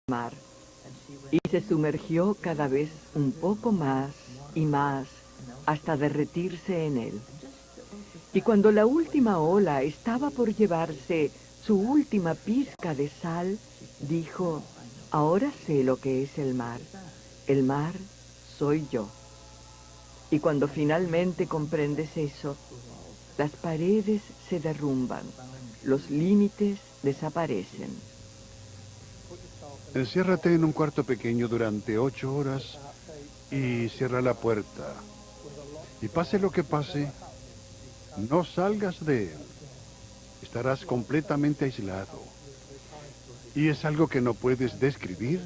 mar, y se sumergió cada vez un poco más y más hasta derretirse en él. Y cuando la última ola estaba por llevarse su última pizca de sal, dijo: ahora sé lo que es el mar. El mar soy yo. Y cuando finalmente comprendes eso, las paredes se derrumban, los límites desaparecen. Enciérrate en un cuarto pequeño durante 8 horas y cierra la puerta. Y pase lo que pase, no salgas de él. Estarás completamente aislado. Y es algo que no puedes describir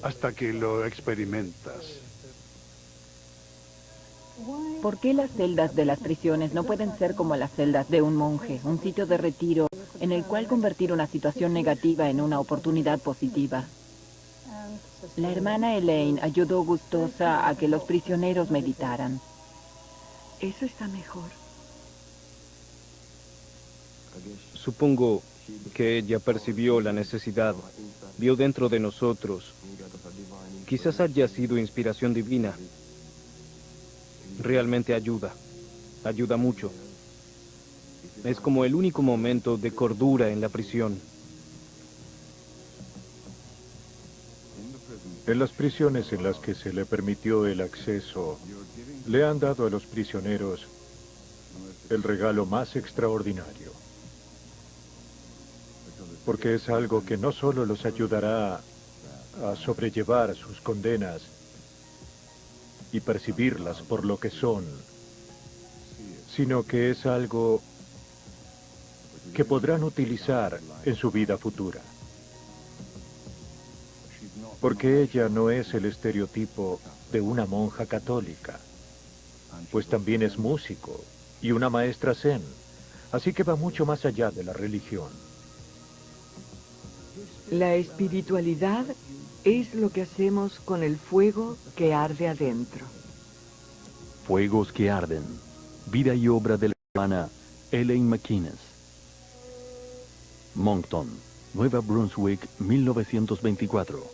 hasta que lo experimentas. ¿Por qué las celdas de las prisiones no pueden ser como las celdas de un monje, un sitio de retiro en el cual convertir una situación negativa en una oportunidad positiva? La hermana Elaine ayudó gustosa a que los prisioneros meditaran. Eso está mejor. Supongo que ella percibió la necesidad, vio dentro de nosotros. Quizás haya sido inspiración divina. Realmente ayuda mucho. Es como el único momento de cordura en la prisión. En las prisiones en las que se le permitió el acceso, le han dado a los prisioneros el regalo más extraordinario. Porque es algo que no solo los ayudará a sobrellevar sus condenas y percibirlas por lo que son, sino que es algo que podrán utilizar en su vida futura. Porque ella no es el estereotipo de una monja católica, pues también es músico y una maestra zen, así que va mucho más allá de la religión. La espiritualidad es lo que hacemos con el fuego que arde adentro. Fuegos que arden. Vida y obra de la hermana Elaine McInnes. Moncton, Nueva Brunswick, 1924.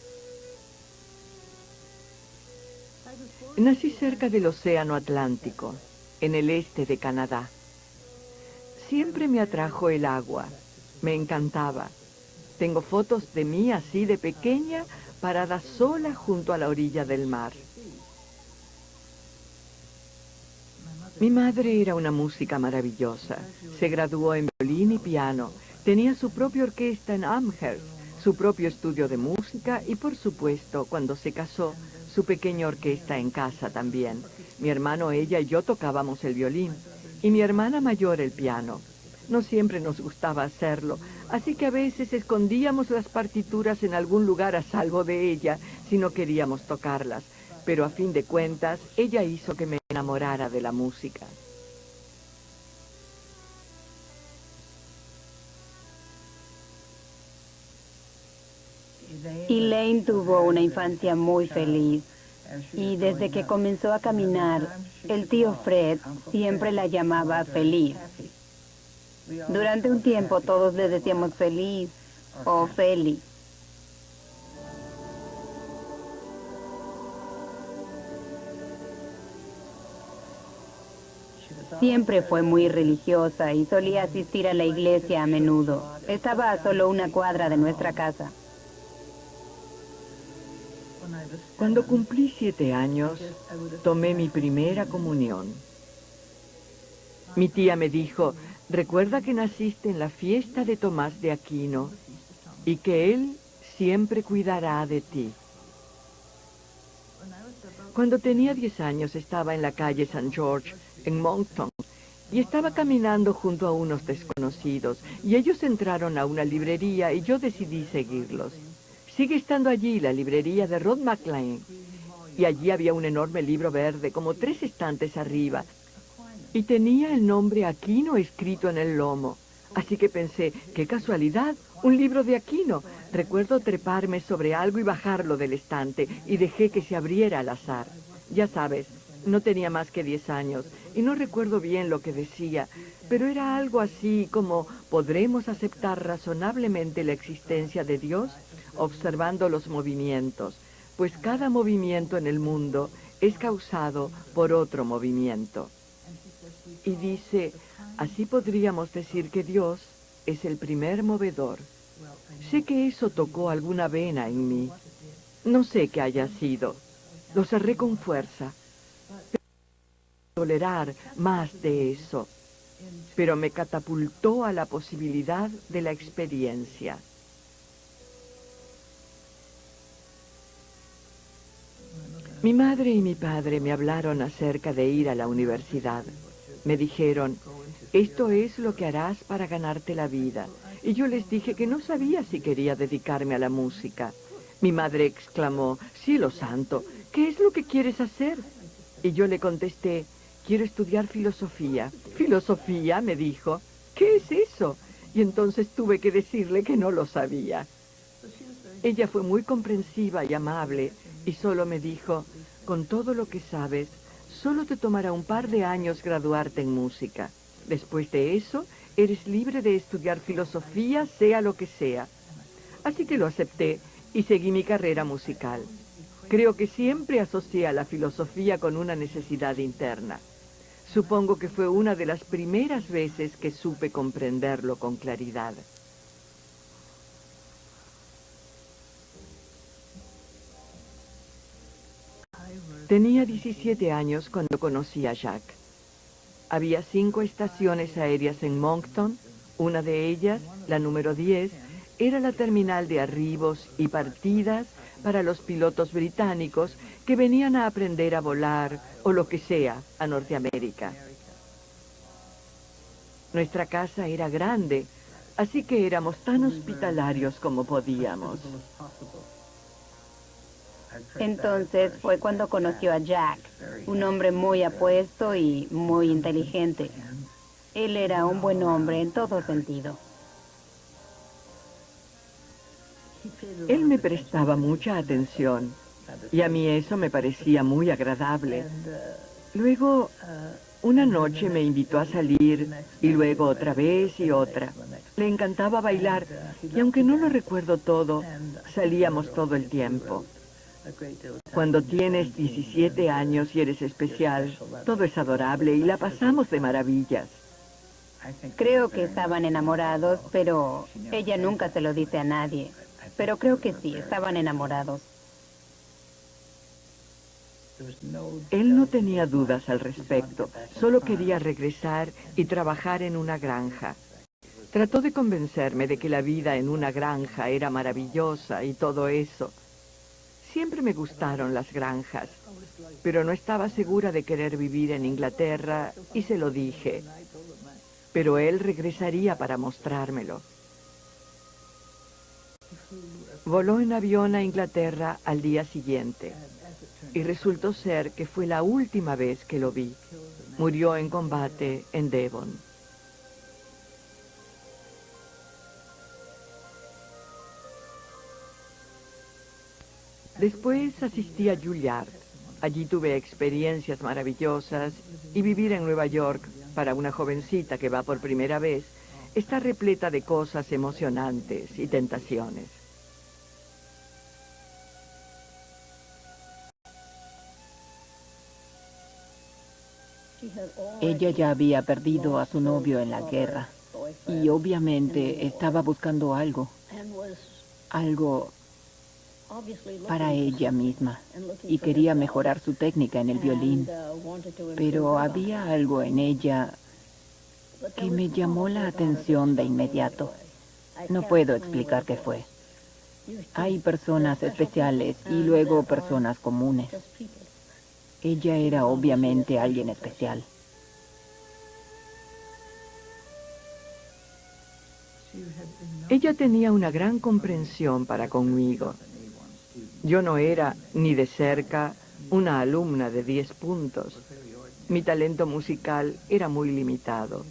Nací cerca del Océano Atlántico, en el este de Canadá. Siempre me atrajo el agua, me encantaba. Tengo fotos de mí así de pequeña, parada sola junto a la orilla del mar. Mi madre era una música maravillosa. Se graduó en violín y piano. Tenía su propia orquesta en Amherst, su propio estudio de música y, por supuesto, cuando se casó, su pequeña orquesta en casa también. Mi hermano, ella y yo tocábamos el violín y mi hermana mayor el piano. No siempre nos gustaba hacerlo, así que a veces escondíamos las partituras en algún lugar a salvo de ella si no queríamos tocarlas. Pero a fin de cuentas, ella hizo que me enamorara de la música. Elaine tuvo una infancia muy feliz y desde que comenzó a caminar, el tío Fred siempre la llamaba Feliz. Durante un tiempo todos le decíamos Feliz o Feli. Siempre fue muy religiosa y solía asistir a la iglesia a menudo. Estaba a solo una cuadra de nuestra casa. Cuando cumplí 7 años, tomé mi primera comunión. Mi tía me dijo: recuerda que naciste en la fiesta de Tomás de Aquino y que él siempre cuidará de ti. Cuando tenía 10 años estaba en la calle St. George, en Moncton, y estaba caminando junto a unos desconocidos, y ellos entraron a una librería y yo decidí seguirlos. Sigue estando allí la librería de Rod McLean, y allí había un enorme libro verde, como 3 estantes arriba, y tenía el nombre Aquino escrito en el lomo. Así que pensé, qué casualidad, un libro de Aquino. Recuerdo treparme sobre algo y bajarlo del estante, y dejé que se abriera al azar. Ya sabes, no tenía más que 10 años, y no recuerdo bien lo que decía, pero era algo así como: ¿podremos aceptar razonablemente la existencia de Dios? observando los movimientos, pues cada movimiento en el mundo es causado por otro movimiento. Y dice, así podríamos decir que Dios es el primer movedor. Sé que eso tocó alguna vena en mí. No sé qué haya sido. Lo cerré con fuerza. Tolerar más de eso. Pero me catapultó a la posibilidad de la experiencia. Mi madre y mi padre me hablaron acerca de ir a la universidad. Me dijeron, esto es lo que harás para ganarte la vida. Y yo les dije que no sabía si quería dedicarme a la música. Mi madre exclamó, cielo santo, ¿qué es lo que quieres hacer? Y yo le contesté, quiero estudiar filosofía. ¿Filosofía?, me dijo. ¿Qué es eso? Y entonces tuve que decirle que no lo sabía. Ella fue muy comprensiva y amable y solo me dijo, con todo lo que sabes, solo te tomará un par de años graduarte en música. Después de eso, eres libre de estudiar filosofía, sea lo que sea. Así que lo acepté y seguí mi carrera musical. Creo que siempre asocié a la filosofía con una necesidad interna. Supongo que fue una de las primeras veces que supe comprenderlo con claridad. Tenía 17 años cuando conocí a Jacques. Había 5 estaciones aéreas en Moncton. Una de ellas, la número 10, era la terminal de arribos y partidas para los pilotos británicos que venían a aprender a volar o lo que sea a Norteamérica. Nuestra casa era grande, así que éramos tan hospitalarios como podíamos. Entonces fue cuando conoció a Jack, un hombre muy apuesto y muy inteligente. Él era un buen hombre en todo sentido. Él me prestaba mucha atención y a mí eso me parecía muy agradable. Luego, una noche me invitó a salir y luego otra vez y otra. Le encantaba bailar y aunque no lo recuerdo todo, salíamos todo el tiempo. Cuando tienes 17 años y eres especial, todo es adorable y la pasamos de maravillas. Creo que estaban enamorados, pero ella nunca se lo dice a nadie. Pero creo que sí, estaban enamorados. Él no tenía dudas al respecto, solo quería regresar y trabajar en una granja. Trató de convencerme de que la vida en una granja era maravillosa y todo eso. Siempre me gustaron las granjas, pero no estaba segura de querer vivir en Inglaterra y se lo dije. Pero él regresaría para mostrármelo. Voló en avión a Inglaterra al día siguiente y resultó ser que fue la última vez que lo vi. Murió en combate en Devon. Después asistí a Juilliard. Allí tuve experiencias maravillosas y vivir en Nueva York, para una jovencita que va por primera vez, está repleta de cosas emocionantes y tentaciones. Ella ya había perdido a su novio en la guerra y obviamente estaba buscando algo para ella misma y quería mejorar su técnica en el violín, pero había algo en ella que me llamó la atención de inmediato. No puedo explicar qué fue. Hay personas especiales y luego personas comunes. Ella era obviamente alguien especial. Ella tenía una gran comprensión para conmigo. Yo no era, ni de cerca, una alumna de 10 puntos. Mi talento musical era muy limitado.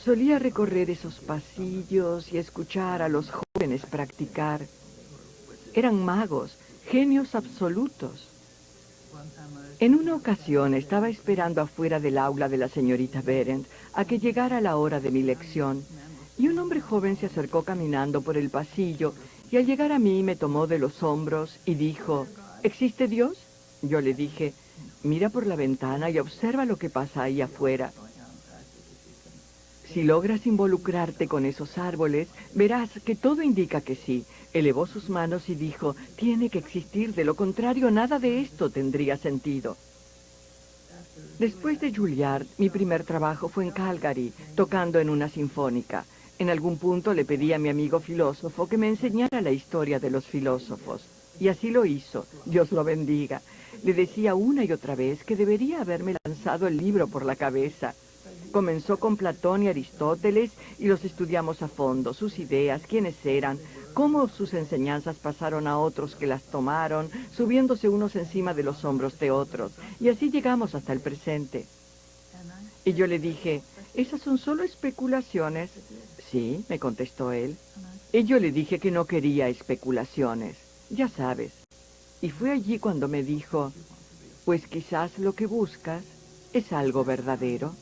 Solía recorrer esos pasillos y escuchar a los jóvenes practicar. Eran magos, genios absolutos. En una ocasión estaba esperando afuera del aula de la señorita Berendt a que llegara la hora de mi lección, y un hombre joven se acercó caminando por el pasillo Y al llegar a mí me tomó de los hombros y dijo, ¿existe Dios? Yo le dije, mira por la ventana y observa lo que pasa ahí afuera. Si logras involucrarte con esos árboles, verás que todo indica que sí. Elevó sus manos y dijo, tiene que existir, de lo contrario nada de esto tendría sentido. Después de Juilliard, mi primer trabajo fue en Calgary, tocando en una sinfónica. En algún punto le pedí a mi amigo filósofo que me enseñara la historia de los filósofos. Y así lo hizo, Dios lo bendiga. Le decía una y otra vez que debería haberme lanzado el libro por la cabeza. Comenzó con Platón y Aristóteles y los estudiamos a fondo, sus ideas, quiénes eran, cómo sus enseñanzas pasaron a otros que las tomaron, subiéndose unos encima de los hombros de otros. Y así llegamos hasta el presente. Y yo le dije, ¿esas son solo especulaciones? Sí, me contestó él. Y yo le dije que no quería especulaciones, ya sabes. Y fue allí cuando me dijo, pues quizás lo que buscas es algo verdadero.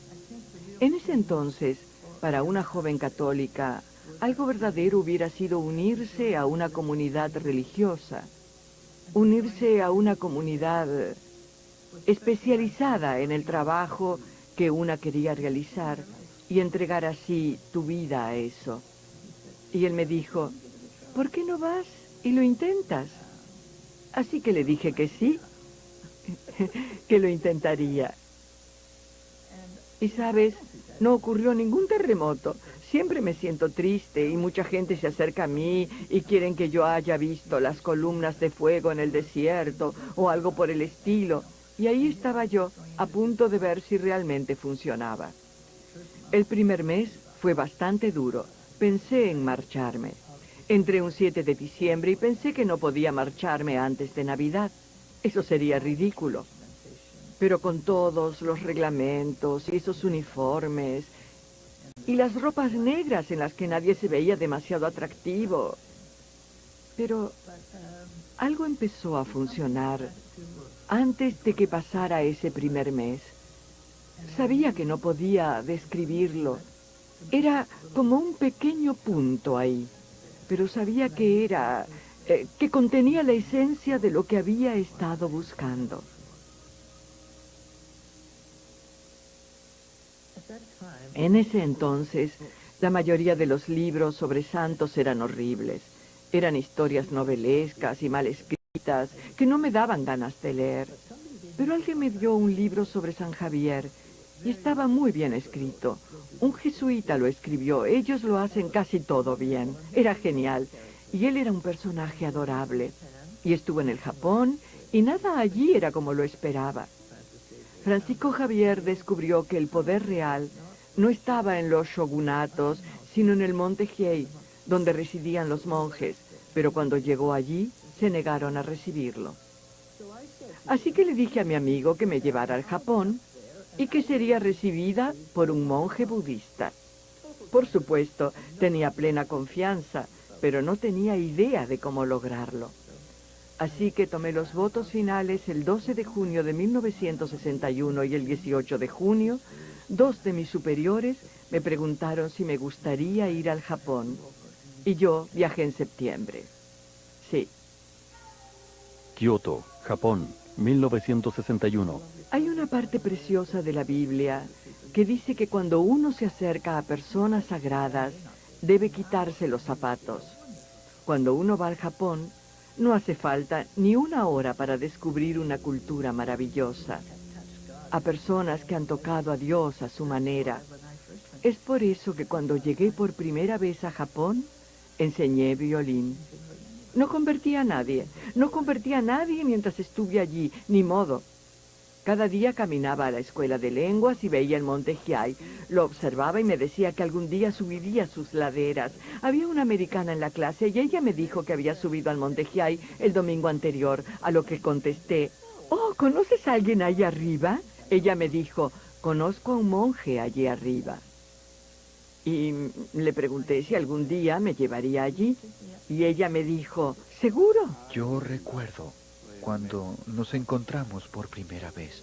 En ese entonces, para una joven católica, algo verdadero hubiera sido unirse a una comunidad religiosa, unirse a una comunidad especializada en el trabajo que una quería realizar y entregar así tu vida a eso. Y él me dijo, ¿por qué no vas y lo intentas? Así que le dije que sí, que lo intentaría. Y sabes, no ocurrió ningún terremoto. Siempre me siento triste y mucha gente se acerca a mí y quieren que yo haya visto las columnas de fuego en el desierto o algo por el estilo. Y ahí estaba yo, a punto de ver si realmente funcionaba. El primer mes fue bastante duro. Pensé en marcharme. Entré un 7 de diciembre y pensé que no podía marcharme antes de Navidad. Eso sería ridículo. Pero con todos los reglamentos y esos uniformes y las ropas negras en las que nadie se veía demasiado atractivo. Pero algo empezó a funcionar antes de que pasara ese primer mes. Sabía que no podía describirlo. Era como un pequeño punto ahí, pero sabía que era, que contenía la esencia de lo que había estado buscando. En ese entonces, la mayoría de los libros sobre santos eran horribles. Eran historias novelescas y mal escritas que no me daban ganas de leer. Pero alguien me dio un libro sobre San Javier y estaba muy bien escrito. Un jesuita lo escribió, ellos lo hacen casi todo bien. Era genial y él era un personaje adorable. Y estuvo en el Japón y nada allí era como lo esperaba. Francisco Javier descubrió que el poder real no estaba en los shogunatos, sino en el monte Hiei, donde residían los monjes, pero cuando llegó allí, se negaron a recibirlo. Así que le dije a mi amigo que me llevara al Japón y que sería recibida por un monje budista. Por supuesto, tenía plena confianza, pero no tenía idea de cómo lograrlo. Así que tomé los votos finales el 12 de junio de 1961 y el 18 de junio, dos de mis superiores me preguntaron si me gustaría ir al Japón. Y yo viajé en septiembre. Sí. Kioto, Japón, 1961. Hay una parte preciosa de la Biblia que dice que cuando uno se acerca a personas sagradas, debe quitarse los zapatos. Cuando uno va al Japón, no hace falta ni una hora para descubrir una cultura maravillosa. A personas que han tocado a Dios a su manera. Es por eso que cuando llegué por primera vez a Japón, enseñé violín. No convertí a nadie mientras estuve allí, ni modo. Cada día caminaba a la escuela de lenguas y veía el monte Hiei. Lo observaba y me decía que algún día subiría sus laderas. Había una americana en la clase y ella me dijo que había subido al monte Hiei el domingo anterior, a lo que contesté, «Oh, ¿conoces a alguien ahí arriba?» Ella me dijo, «Conozco a un monje allí arriba». Y le pregunté si algún día me llevaría allí. Y ella me dijo, ¿seguro? Yo recuerdo cuando nos encontramos por primera vez.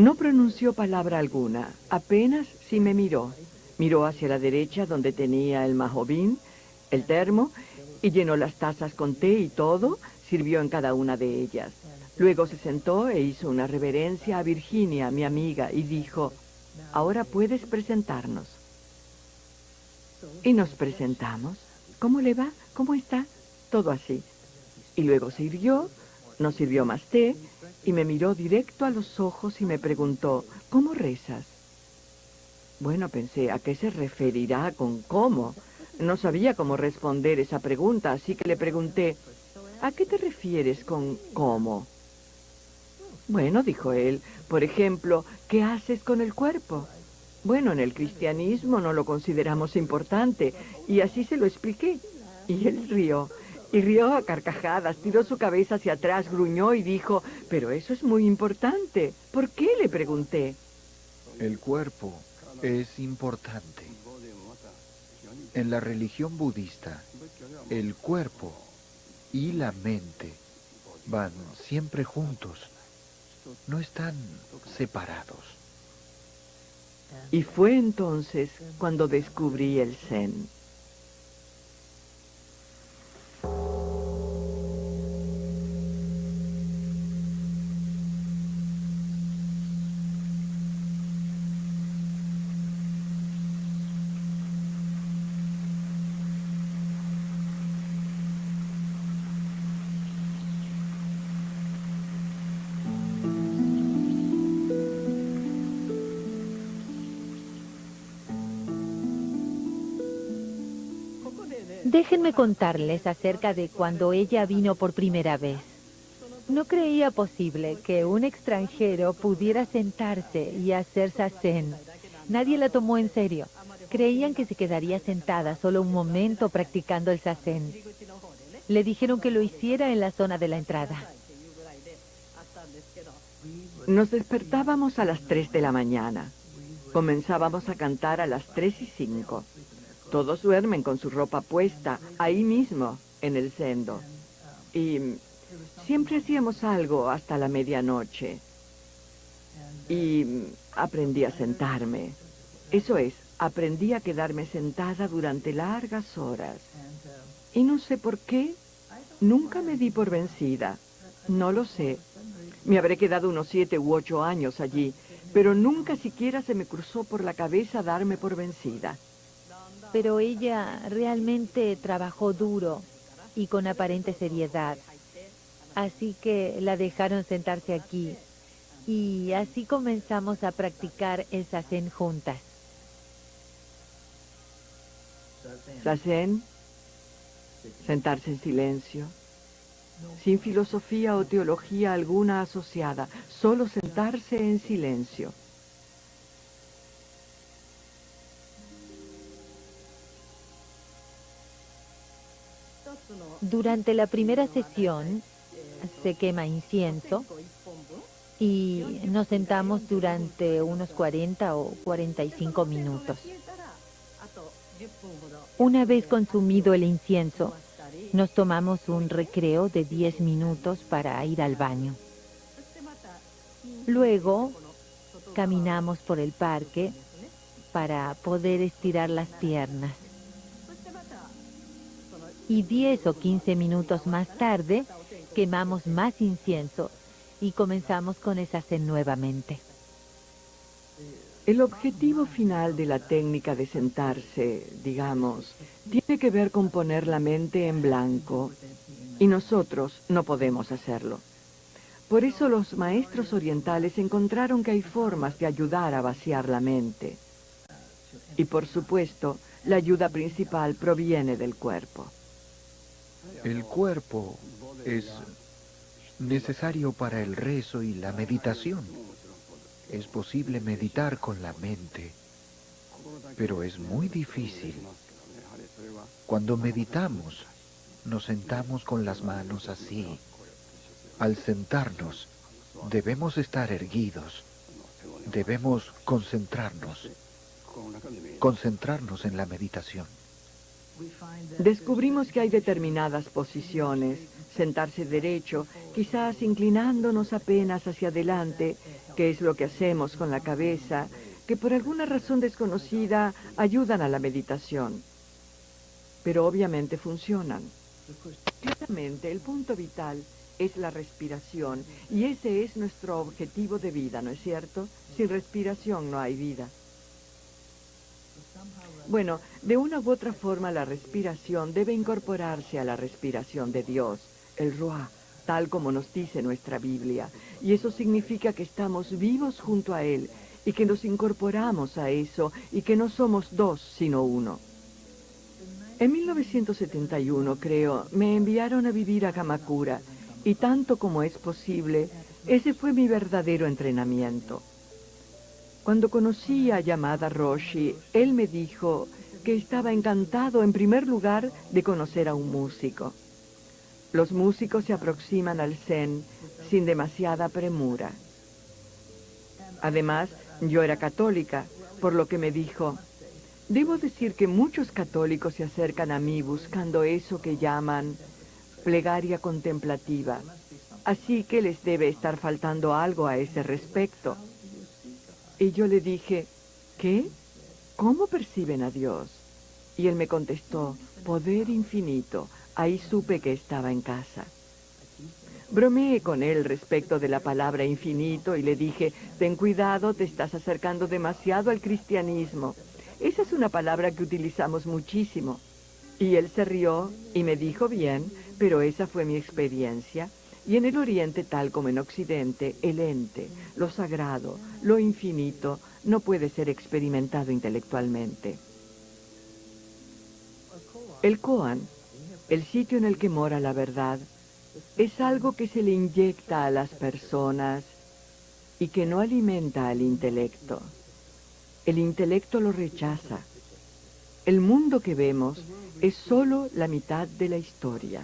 No pronunció palabra alguna, apenas sí me miró. Miró hacia la derecha donde tenía el majovín, el termo, y llenó las tazas con té y todo, sirvió en cada una de ellas. Luego se sentó e hizo una reverencia a Virginia, mi amiga, y dijo, ahora puedes presentarnos. Y nos presentamos. ¿Cómo le va? ¿Cómo está? Todo así. Y luego se irguió, nos sirvió más té, y me miró directo a los ojos y me preguntó, ¿cómo rezas? Bueno, pensé, ¿a qué se referirá con cómo? No sabía cómo responder esa pregunta, así que le pregunté, ¿a qué te refieres con cómo? Bueno, dijo él, por ejemplo, ¿qué haces con el cuerpo? Bueno, en el cristianismo no lo consideramos importante, y así se lo expliqué. Y él rió, y rió a carcajadas, tiró su cabeza hacia atrás, gruñó y dijo, pero eso es muy importante. ¿Por qué? Le pregunté. El cuerpo es importante. En la religión budista, el cuerpo y la mente van siempre juntos, no están separados. Y fue entonces cuando descubrí el Zen. Déjenme contarles acerca de cuando ella vino por primera vez. No creía posible que un extranjero pudiera sentarse y hacer zazen. Nadie la tomó en serio. Creían que se quedaría sentada solo un momento practicando el zazen. Le dijeron que lo hiciera en la zona de la entrada. Nos despertábamos a las 3 de la mañana. Comenzábamos a cantar a las 3:05. Todos duermen con su ropa puesta, ahí mismo, en el sendo. Y siempre hacíamos algo hasta la medianoche. Y aprendí a sentarme. Eso es, aprendí a quedarme sentada durante largas horas. Y no sé por qué, nunca me di por vencida. No lo sé. Me habré quedado unos 7 u 8 años allí, pero nunca siquiera se me cruzó por la cabeza darme por vencida. Pero ella realmente trabajó duro y con aparente seriedad. Así que la dejaron sentarse aquí. Y así comenzamos a practicar el zazen juntas. Zazen, sentarse en silencio, sin filosofía o teología alguna asociada, solo sentarse en silencio. Durante la primera sesión se quema incienso y nos sentamos durante unos 40 o 45 minutos. Una vez consumido el incienso, nos tomamos un recreo de 10 minutos para ir al baño. Luego, caminamos por el parque para poder estirar las piernas. Y 10 o 15 minutos más tarde, quemamos más incienso y comenzamos con el zazen nuevamente. El objetivo final de la técnica de sentarse, digamos, tiene que ver con poner la mente en blanco, y nosotros no podemos hacerlo. Por eso los maestros orientales encontraron que hay formas de ayudar a vaciar la mente. Y por supuesto, la ayuda principal proviene del cuerpo. El cuerpo es necesario para el rezo y la meditación. Es posible meditar con la mente, pero es muy difícil. Cuando meditamos, nos sentamos con las manos así. Al sentarnos, debemos estar erguidos. Debemos concentrarnos en la meditación. Descubrimos que hay determinadas posiciones, sentarse derecho, quizás inclinándonos apenas hacia adelante, que es lo que hacemos con la cabeza, que por alguna razón desconocida ayudan a la meditación. Pero obviamente funcionan. Claramente, el punto vital es la respiración, y ese es nuestro objetivo de vida, ¿no es cierto? Sin respiración no hay vida. Bueno, de una u otra forma la respiración debe incorporarse a la respiración de Dios, el Ruah, tal como nos dice nuestra Biblia. Y eso significa que estamos vivos junto a Él y que nos incorporamos a eso y que no somos dos, sino uno. En 1971, creo, me enviaron a vivir a Kamakura y tanto como es posible, ese fue mi verdadero entrenamiento. Cuando conocí a Yamada Roshi, él me dijo que estaba encantado en primer lugar de conocer a un músico. Los músicos se aproximan al Zen sin demasiada premura. Además, yo era católica, por lo que me dijo, debo decir que muchos católicos se acercan a mí buscando eso que llaman plegaria contemplativa, así que les debe estar faltando algo a ese respecto. Y yo le dije, ¿qué? ¿Cómo perciben a Dios? Y él me contestó, poder infinito. Ahí supe que estaba en casa. Bromeé con él respecto de la palabra infinito y le dije, ten cuidado, te estás acercando demasiado al cristianismo. Esa es una palabra que utilizamos muchísimo. Y él se rió y me dijo, bien, pero esa fue mi experiencia. Y en el Oriente, tal como en Occidente, el ente, lo sagrado, lo infinito, no puede ser experimentado intelectualmente. El koan, el sitio en el que mora la verdad, es algo que se le inyecta a las personas y que no alimenta al intelecto. El intelecto lo rechaza. El mundo que vemos es solo la mitad de la historia.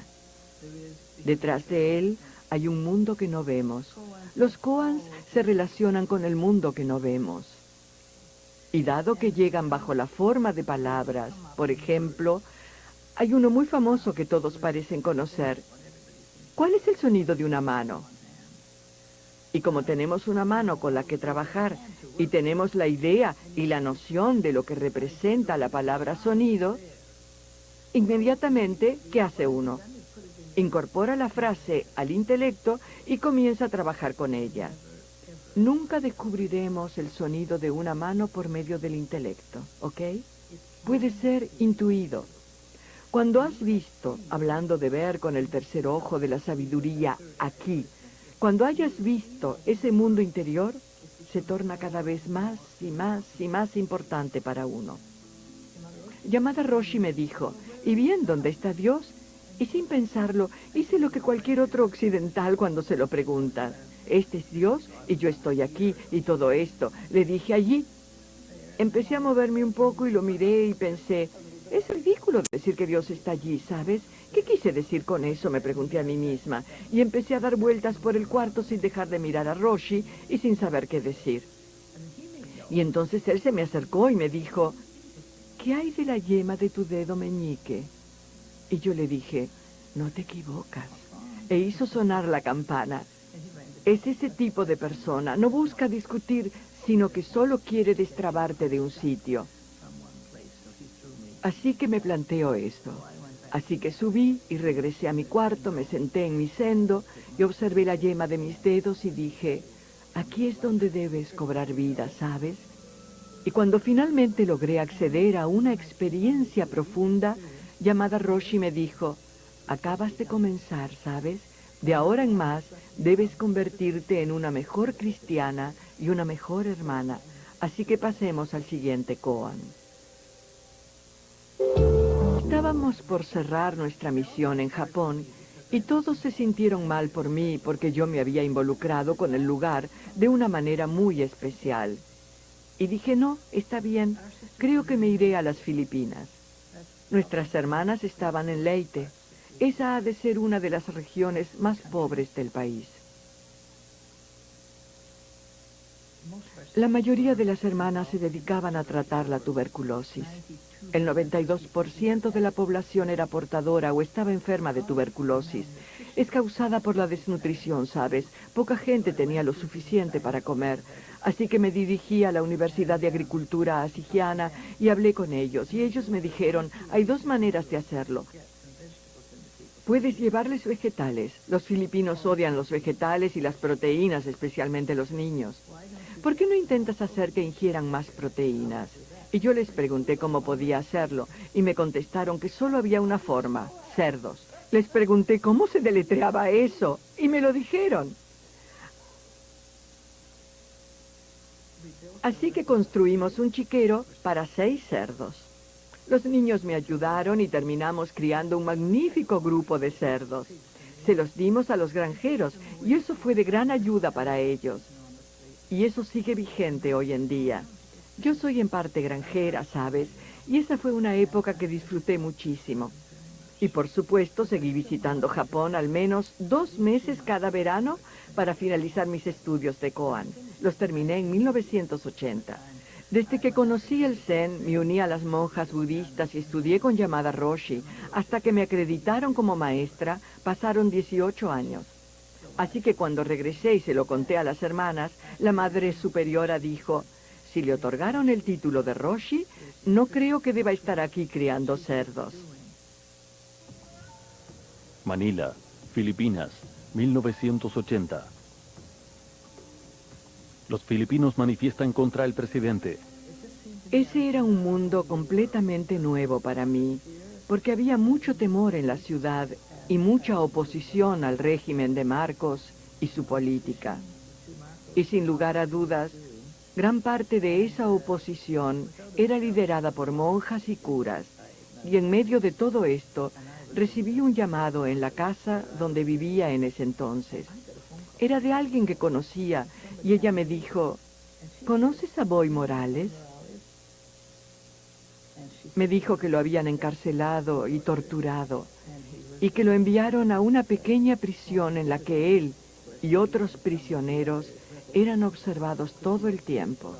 Detrás de él hay un mundo que no vemos. Los koans se relacionan con el mundo que no vemos. Y dado que llegan bajo la forma de palabras, por ejemplo, hay uno muy famoso que todos parecen conocer. ¿Cuál es el sonido de una mano? Y como tenemos una mano con la que trabajar y tenemos la idea y la noción de lo que representa la palabra sonido, inmediatamente, ¿qué hace uno? Incorpora la frase al intelecto y comienza a trabajar con ella. Nunca descubriremos el sonido de una mano por medio del intelecto, ¿ok? Puede ser intuido. Cuando has visto, hablando de ver con el tercer ojo de la sabiduría aquí, cuando hayas visto ese mundo interior, se torna cada vez más y más y más importante para uno. Yamada Roshi me dijo, ¿y bien dónde está Dios? Y sin pensarlo, hice lo que cualquier otro occidental cuando se lo pregunta. Este es Dios y yo estoy aquí y todo esto. Le dije allí. Empecé a moverme un poco y lo miré y pensé, es ridículo decir que Dios está allí, ¿sabes? ¿Qué quise decir con eso? Me pregunté a mí misma. Y empecé a dar vueltas por el cuarto sin dejar de mirar a Roshi y sin saber qué decir. Y entonces él se me acercó y me dijo, ¿qué hay de la yema de tu dedo meñique? Y yo le dije, no te equivocas. E hizo sonar la campana. Es ese tipo de persona. No busca discutir, sino que solo quiere destrabarte de un sitio. Así que me planteo esto. Así que subí y regresé a mi cuarto, me senté en mi sendo y observé la yema de mis dedos y dije, aquí es donde debes cobrar vida, ¿sabes? Y cuando finalmente logré acceder a una experiencia profunda, Yamada Roshi me dijo, acabas de comenzar, ¿sabes? De ahora en más, debes convertirte en una mejor cristiana y una mejor hermana. Así que pasemos al siguiente koan. Estábamos por cerrar nuestra misión en Japón y todos se sintieron mal por mí porque yo me había involucrado con el lugar de una manera muy especial. Y dije, no, está bien, creo que me iré a las Filipinas. Nuestras hermanas estaban en Leyte. Esa ha de ser una de las regiones más pobres del país. La mayoría de las hermanas se dedicaban a tratar la tuberculosis. El 92% de la población era portadora o estaba enferma de tuberculosis. Es causada por la desnutrición, ¿sabes? Poca gente tenía lo suficiente para comer. Así que me dirigí a la Universidad de Agricultura Asigiana y hablé con ellos. Y ellos me dijeron, hay dos maneras de hacerlo. Puedes llevarles vegetales. Los filipinos odian los vegetales y las proteínas, especialmente los niños. ¿Por qué no intentas hacer que ingieran más proteínas? Y yo les pregunté cómo podía hacerlo, y me contestaron que solo había una forma, cerdos. Les pregunté cómo se deletreaba eso, y me lo dijeron. Así que construimos un chiquero para 6 cerdos. Los niños me ayudaron y terminamos criando un magnífico grupo de cerdos. Se los dimos a los granjeros, y eso fue de gran ayuda para ellos. Y eso sigue vigente hoy en día. Yo soy en parte granjera, ¿sabes? Y esa fue una época que disfruté muchísimo. Y por supuesto seguí visitando Japón al menos 2 meses cada verano para finalizar mis estudios de Koan. Los terminé en 1980. Desde que conocí el Zen, me uní a las monjas budistas y estudié con Yamada Roshi. Hasta que me acreditaron como maestra, pasaron 18 años. Así que cuando regresé y se lo conté a las hermanas, la Madre Superiora dijo, si le otorgaron el título de Roshi, no creo que deba estar aquí criando cerdos. Manila, Filipinas, 1980. Los filipinos manifiestan contra el presidente. Ese era un mundo completamente nuevo para mí, porque había mucho temor en la ciudad y mucha oposición al régimen de Marcos y su política. Y sin lugar a dudas, gran parte de esa oposición era liderada por monjas y curas. Y en medio de todo esto, recibí un llamado en la casa donde vivía en ese entonces. Era de alguien que conocía, y ella me dijo, ¿conoces a Boy Morales? Me dijo que lo habían encarcelado y torturado, y que lo enviaron a una pequeña prisión en la que él y otros prisioneros eran observados todo el tiempo.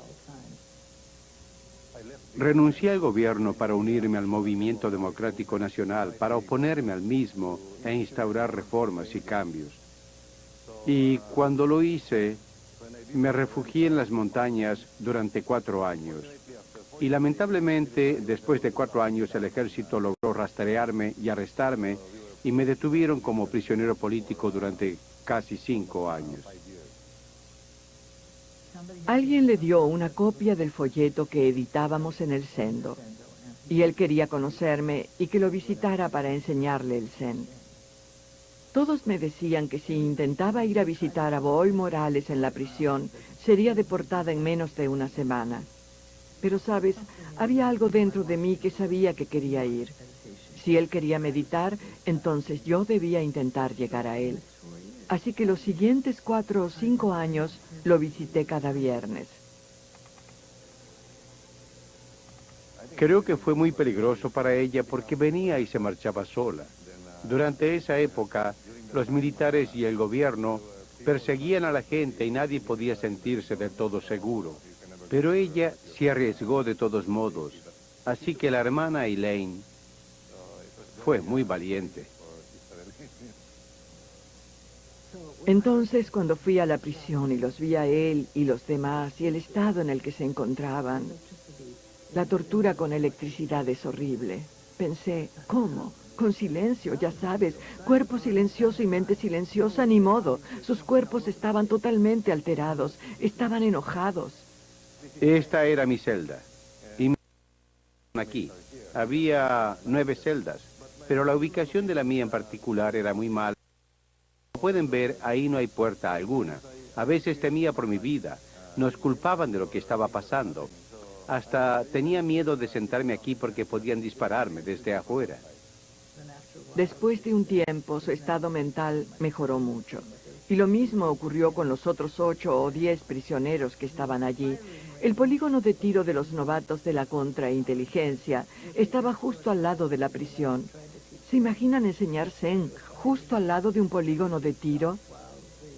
Renuncié al gobierno para unirme al movimiento democrático nacional, para oponerme al mismo e instaurar reformas y cambios. Y cuando lo hice, me refugié en las montañas durante 4 años. Y lamentablemente, después de 4 años, el ejército logró rastrearme y arrestarme, y me detuvieron como prisionero político durante casi 5 años. Alguien le dio una copia del folleto que editábamos en el Sendo, y él quería conocerme y que lo visitara para enseñarle el Zen. Todos me decían que si intentaba ir a visitar a Boy Morales en la prisión, sería deportada en menos de una semana. Pero, ¿sabes? Había algo dentro de mí que sabía que quería ir. Si él quería meditar, entonces yo debía intentar llegar a él. Así que los siguientes 4 o 5 años lo visité cada viernes. Creo que fue muy peligroso para ella porque venía y se marchaba sola. Durante esa época, los militares y el gobierno perseguían a la gente y nadie podía sentirse del todo seguro. Pero ella se arriesgó de todos modos, así que la hermana Elaine fue muy valiente. Entonces, cuando fui a la prisión y los vi a él y los demás y el estado en el que se encontraban, la tortura con electricidad es horrible. Pensé, ¿cómo? Con silencio, ya sabes, cuerpo silencioso y mente silenciosa, ni modo. Sus cuerpos estaban totalmente alterados, estaban enojados. Esta era mi celda. Y aquí había 9 celdas, pero la ubicación de la mía en particular era muy mala. Como pueden ver, ahí no hay puerta alguna. A veces temía por mi vida. Nos culpaban de lo que estaba pasando. Hasta tenía miedo de sentarme aquí porque podían dispararme desde afuera. Después de un tiempo, su estado mental mejoró mucho. Y lo mismo ocurrió con los otros 8 o 10 prisioneros que estaban allí. El polígono de tiro de los novatos de la contrainteligencia estaba justo al lado de la prisión. ¿Se imaginan enseñar Zen justo al lado de un polígono de tiro?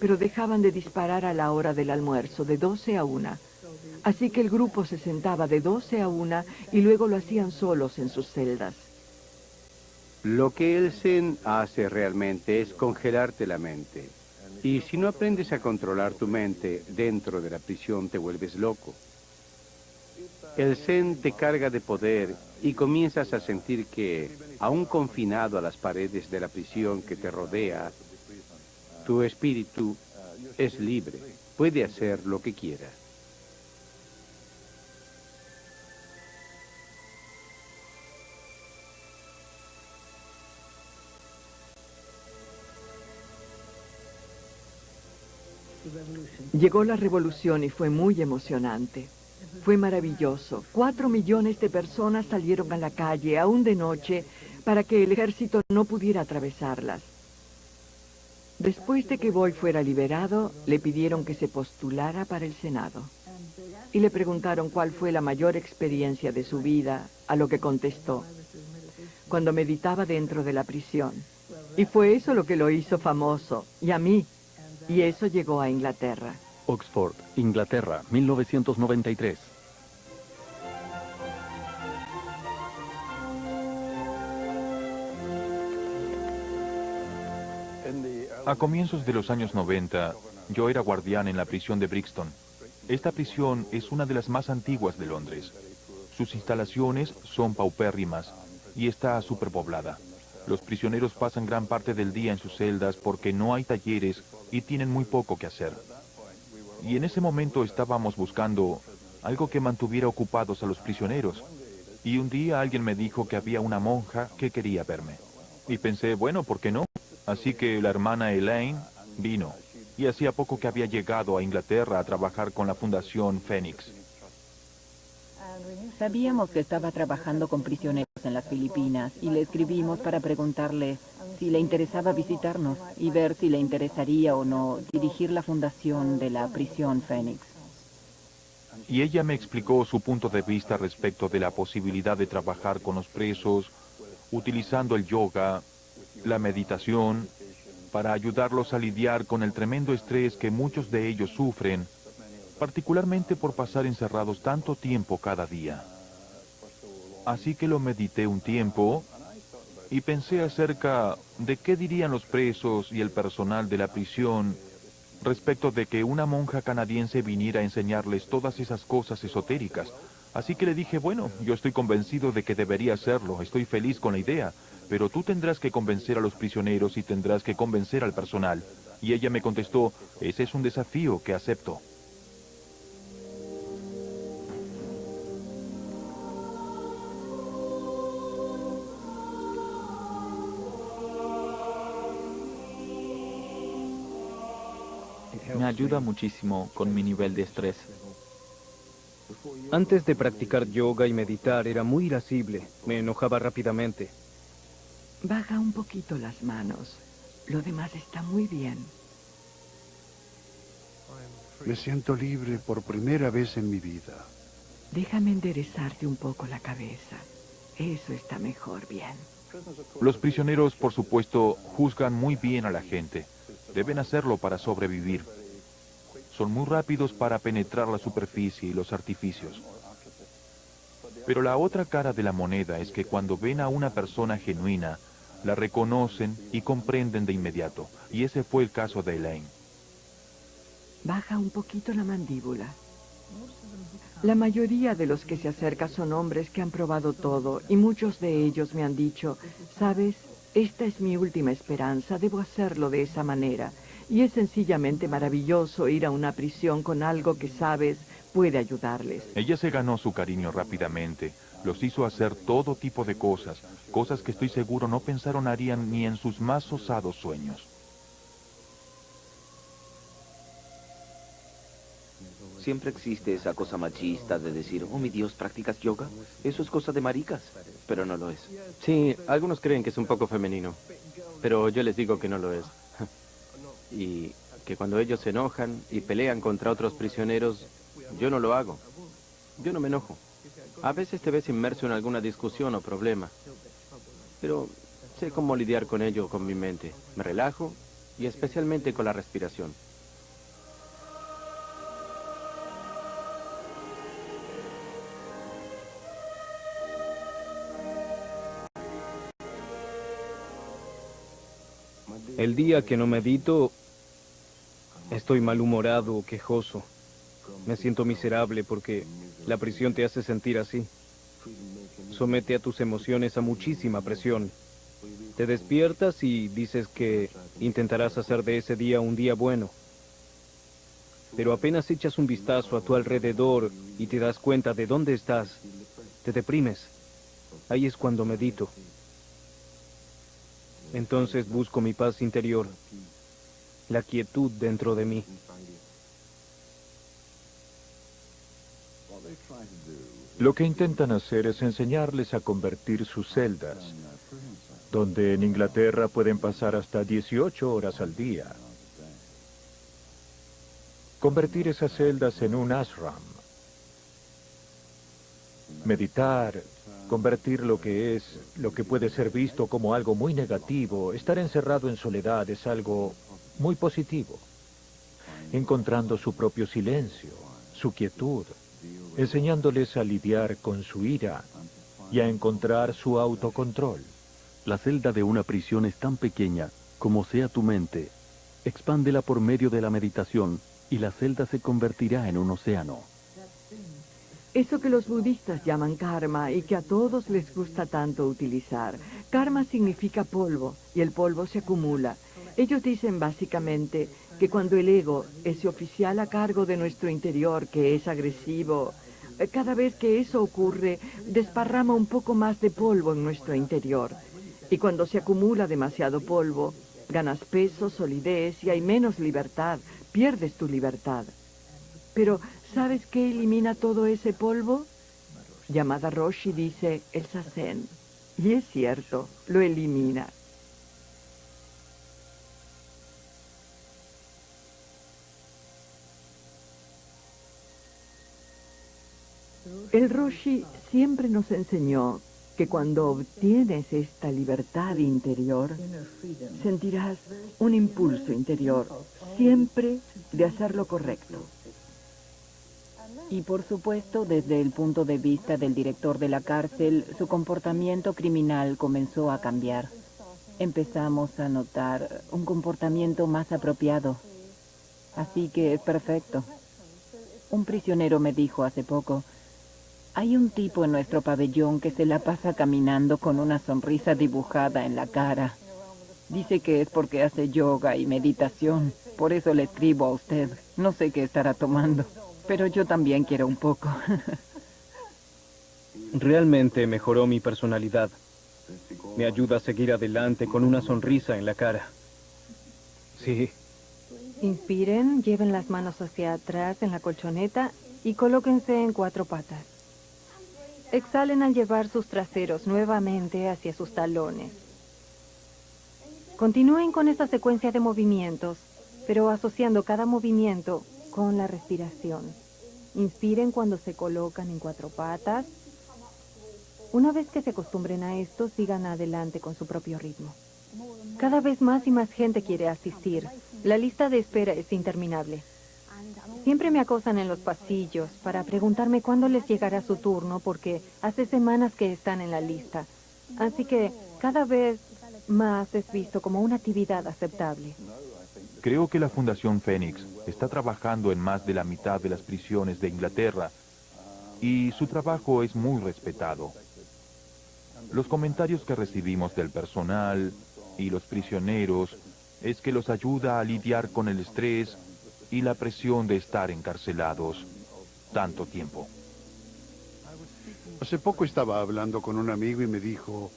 pero dejaban de disparar a la hora del almuerzo, de 12 a 1. Así que el grupo se sentaba de 12 a 1 y luego lo hacían solos en sus celdas. Lo que el Zen hace realmente es congelarte la mente. Y si no aprendes a controlar tu mente dentro de la prisión, te vuelves loco. El Zen te carga de poder y comienzas a sentir que, aún confinado a las paredes de la prisión que te rodea, tu espíritu es libre, puede hacer lo que quiera. Llegó la revolución y fue muy emocionante. Fue maravilloso. 4 millones de personas salieron a la calle, aún de noche, para que el ejército no pudiera atravesarlas. Después de que Boy fuera liberado, le pidieron que se postulara para el Senado. Y le preguntaron cuál fue la mayor experiencia de su vida, a lo que contestó: cuando meditaba dentro de la prisión. Y fue eso lo que lo hizo famoso, y a mí. Y eso llegó a Inglaterra. Oxford, Inglaterra, 1993. A comienzos de los años 90, yo era guardián en la prisión de Brixton. Esta prisión es una de las más antiguas de Londres. Sus instalaciones son paupérrimas y está superpoblada. Los prisioneros pasan gran parte del día en sus celdas porque no hay talleres y tienen muy poco que hacer. Y en ese momento estábamos buscando algo que mantuviera ocupados a los prisioneros. Y un día alguien me dijo que había una monja que quería verme. Y pensé, bueno, ¿por qué no? Así que la hermana Elaine vino. Y hacía poco que había llegado a Inglaterra a trabajar con la Fundación Fénix. Sabíamos que estaba trabajando con prisioneros en las Filipinas y le escribimos para preguntarle si le interesaba visitarnos y ver si le interesaría o no dirigir la fundación de la prisión Fénix. Y ella me explicó su punto de vista respecto de la posibilidad de trabajar con los presos, utilizando el yoga, la meditación, para ayudarlos a lidiar con el tremendo estrés que muchos de ellos sufren, particularmente por pasar encerrados tanto tiempo cada día. Así que lo medité un tiempo y pensé acerca de qué dirían los presos y el personal de la prisión respecto de que una monja canadiense viniera a enseñarles todas esas cosas esotéricas. Así que le dije, bueno, yo estoy convencido de que debería hacerlo, estoy feliz con la idea, pero tú tendrás que convencer a los prisioneros y tendrás que convencer al personal. Y ella me contestó, ese es un desafío que acepto. Me ayuda muchísimo con mi nivel de estrés. Antes de practicar yoga y meditar era muy irascible, me enojaba rápidamente. Baja un poquito las manos. Lo demás está muy bien. Me siento libre por primera vez en mi vida. Déjame enderezarte un poco la cabeza. Eso está mejor, bien. Los prisioneros, por supuesto, juzgan muy bien a la gente. Deben hacerlo para sobrevivir. Son muy rápidos para penetrar la superficie y los artificios. Pero la otra cara de la moneda es que cuando ven a una persona genuina, la reconocen y comprenden de inmediato. Y ese fue el caso de Elaine. Baja un poquito la mandíbula. La mayoría de los que se acercan son hombres que han probado todo y muchos de ellos me han dicho, ¿sabes? Esta es mi última esperanza, debo hacerlo de esa manera. Y es sencillamente maravilloso ir a una prisión con algo que sabes puede ayudarles. Ella se ganó su cariño rápidamente. Los hizo hacer todo tipo de cosas, cosas que estoy seguro no pensaron harían ni en sus más osados sueños. Siempre existe esa cosa machista de decir, oh mi Dios, ¿practicas yoga? Eso es cosa de maricas, pero no lo es. Sí, algunos creen que es un poco femenino, pero yo les digo que no lo es. Y que cuando ellos se enojan y pelean contra otros prisioneros, yo no lo hago. Yo no me enojo. A veces te ves inmerso en alguna discusión o problema, pero sé cómo lidiar con ello con mi mente. Me relajo y especialmente con la respiración. El día que no medito, estoy malhumorado o quejoso. Me siento miserable porque la prisión te hace sentir así. Somete a tus emociones a muchísima presión. Te despiertas y dices que intentarás hacer de ese día un día bueno. Pero apenas echas un vistazo a tu alrededor y te das cuenta de dónde estás, te deprimes. Ahí es cuando medito. Entonces busco mi paz interior, la quietud dentro de mí. Lo que intentan hacer es enseñarles a convertir sus celdas, donde en Inglaterra pueden pasar hasta 18 horas al día. Convertir esas celdas en un ashram. Meditar, convertir lo que puede ser visto como algo muy negativo, estar encerrado en soledad es algo muy positivo. Encontrando su propio silencio, su quietud, enseñándoles a lidiar con su ira y a encontrar su autocontrol. La celda de una prisión es tan pequeña como sea tu mente. Expándela por medio de la meditación y la celda se convertirá en un océano. Eso que los budistas llaman karma y que a todos les gusta tanto utilizar. Karma significa polvo y el polvo se acumula. Ellos dicen básicamente que cuando el ego, ese oficial a cargo de nuestro interior que es agresivo, cada vez que eso ocurre, desparrama un poco más de polvo en nuestro interior. Y cuando se acumula demasiado polvo, ganas peso, solidez y hay menos libertad, pierdes tu libertad. Pero, ¿sabes qué elimina todo ese polvo? Yamada Roshi dice el Zazen. Y es cierto, lo elimina. El Roshi siempre nos enseñó que cuando obtienes esta libertad interior, sentirás un impulso interior, siempre de hacer lo correcto. Y por supuesto, desde el punto de vista del director de la cárcel, su comportamiento criminal comenzó a cambiar. Empezamos a notar un comportamiento más apropiado. Así que es perfecto. Un prisionero me dijo hace poco, hay un tipo en nuestro pabellón que se la pasa caminando con una sonrisa dibujada en la cara. Dice que es porque hace yoga y meditación. Por eso le escribo a usted. No sé qué estará tomando, pero yo también quiero un poco. Realmente mejoró mi personalidad. Me ayuda a seguir adelante con una sonrisa en la cara. Sí. Inspiren, lleven las manos hacia atrás en la colchoneta y colóquense en 4 patas. Exhalen al llevar sus traseros nuevamente hacia sus talones. Continúen con esta secuencia de movimientos, pero asociando cada movimiento con la respiración. Inspiren cuando se colocan en 4 patas. Una vez que se acostumbren a esto, sigan adelante con su propio ritmo. Cada vez más y más gente quiere asistir. La lista de espera es interminable. Siempre me acosan en los pasillos para preguntarme cuándo les llegará su turno porque hace semanas que están en la lista. Así que cada vez más es visto como una actividad aceptable. Creo que la Fundación Fénix está trabajando en más de la mitad de las prisiones de Inglaterra y su trabajo es muy respetado. Los comentarios que recibimos del personal y los prisioneros es que los ayuda a lidiar con el estrés y la presión de estar encarcelados tanto tiempo. Hace poco estaba hablando con un amigo y me dijo,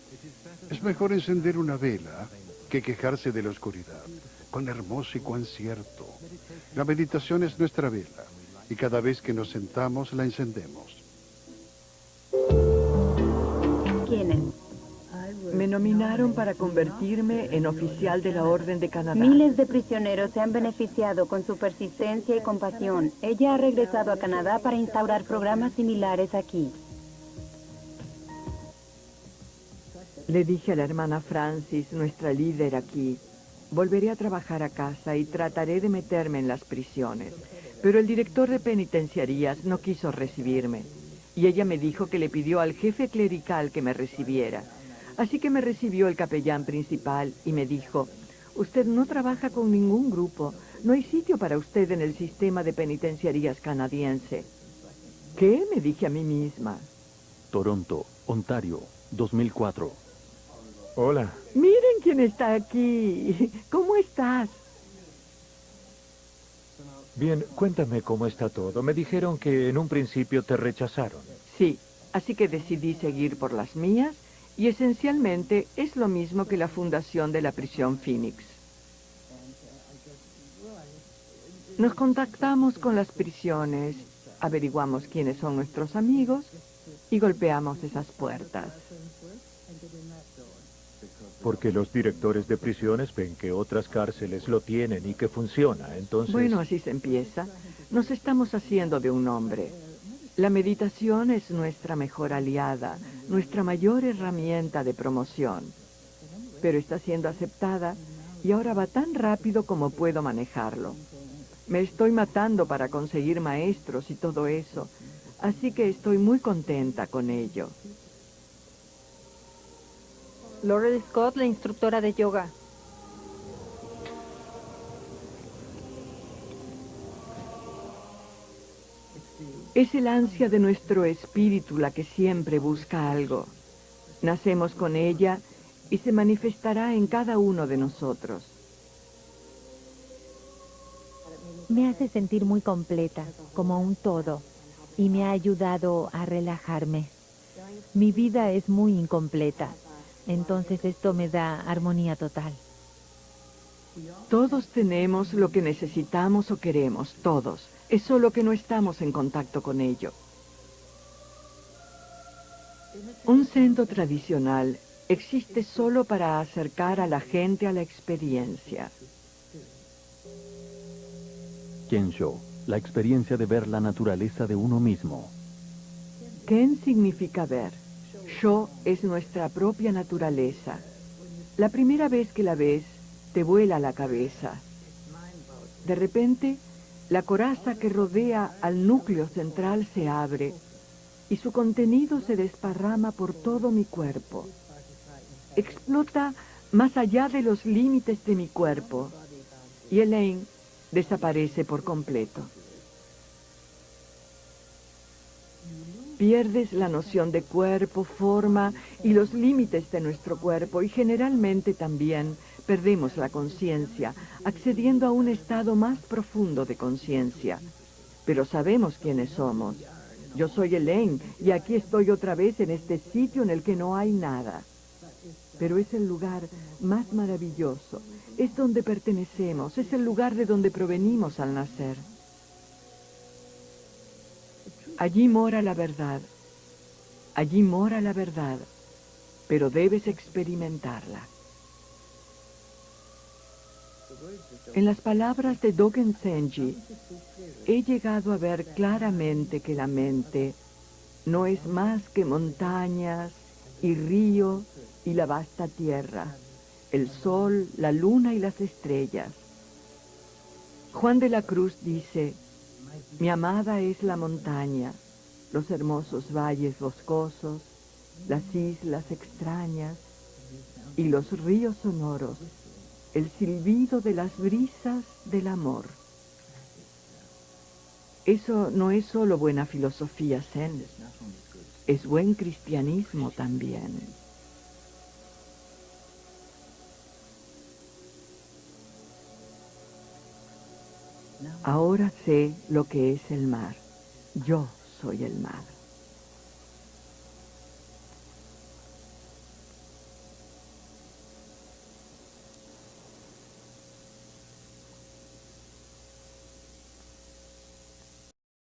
es mejor encender una vela que quejarse de la oscuridad. Cuán hermoso y cuán cierto. La meditación es nuestra vela y cada vez que nos sentamos la encendemos. ¿Quién es? Me nominaron para convertirme en oficial de la Orden de Canadá. Miles de prisioneros se han beneficiado con su persistencia y compasión. Ella ha regresado a Canadá para instaurar programas similares aquí. Le dije a la hermana Francis, nuestra líder aquí, volveré a trabajar a casa y trataré de meterme en las prisiones. Pero el director de penitenciarías no quiso recibirme. Y ella me dijo que le pidió al jefe clerical que me recibiera. Así que me recibió el capellán principal y me dijo, Usted no trabaja con ningún grupo. No hay sitio para usted en el sistema de penitenciarías canadiense. ¿Qué? Me dije a mí misma. Toronto, Ontario, 2004. Hola. Miren quién está aquí. ¿Cómo estás? Bien, cuéntame cómo está todo. Me dijeron que en un principio te rechazaron. Sí, así que decidí seguir por las mías y esencialmente es lo mismo que la fundación de la prisión Phoenix. Nos contactamos con las prisiones, averiguamos quiénes son nuestros amigos y golpeamos esas puertas. Porque los directores de prisiones ven que otras cárceles lo tienen y que funciona, entonces... Bueno, así se empieza. Nos estamos haciendo de un hombre. La meditación es nuestra mejor aliada, nuestra mayor herramienta de promoción. Pero está siendo aceptada y ahora va tan rápido como puedo manejarlo. Me estoy matando para conseguir maestros y todo eso, así que estoy muy contenta con ello. Laurel Scott, la instructora de yoga. Es el ansia de nuestro espíritu la que siempre busca algo. Nacemos con ella y se manifestará en cada uno de nosotros. Me hace sentir muy completa, como un todo, y me ha ayudado a relajarme. Mi vida es muy incompleta, entonces esto me da armonía total. Todos tenemos lo que necesitamos o queremos, todos. Es solo que no estamos en contacto con ello. Un centro tradicional existe solo para acercar a la gente a la experiencia. Kensho, la experiencia de ver la naturaleza de uno mismo. Ken significa ver. Sho es nuestra propia naturaleza. La primera vez que la ves, te vuela la cabeza. De repente, la coraza que rodea al núcleo central se abre y su contenido se desparrama por todo mi cuerpo. Explota más allá de los límites de mi cuerpo y Elaine desaparece por completo. Pierdes la noción de cuerpo, forma y los límites de nuestro cuerpo y generalmente también perdemos la conciencia, accediendo a un estado más profundo de conciencia. Pero sabemos quiénes somos. Yo soy Elaine y aquí estoy otra vez en este sitio en el que no hay nada. Pero es el lugar más maravilloso, es donde pertenecemos, es el lugar de donde provenimos al nacer. Allí mora la verdad, pero debes experimentarla. En las palabras de Dogen Zenji, he llegado a ver claramente que la mente no es más que montañas y río y la vasta tierra, el sol, la luna y las estrellas. Juan de la Cruz dice: mi amada es la montaña, los hermosos valles boscosos, las islas extrañas y los ríos sonoros, el silbido de las brisas del amor. Eso no es solo buena filosofía zen, es buen cristianismo también. Ahora sé lo que es el mar. Yo soy el mar.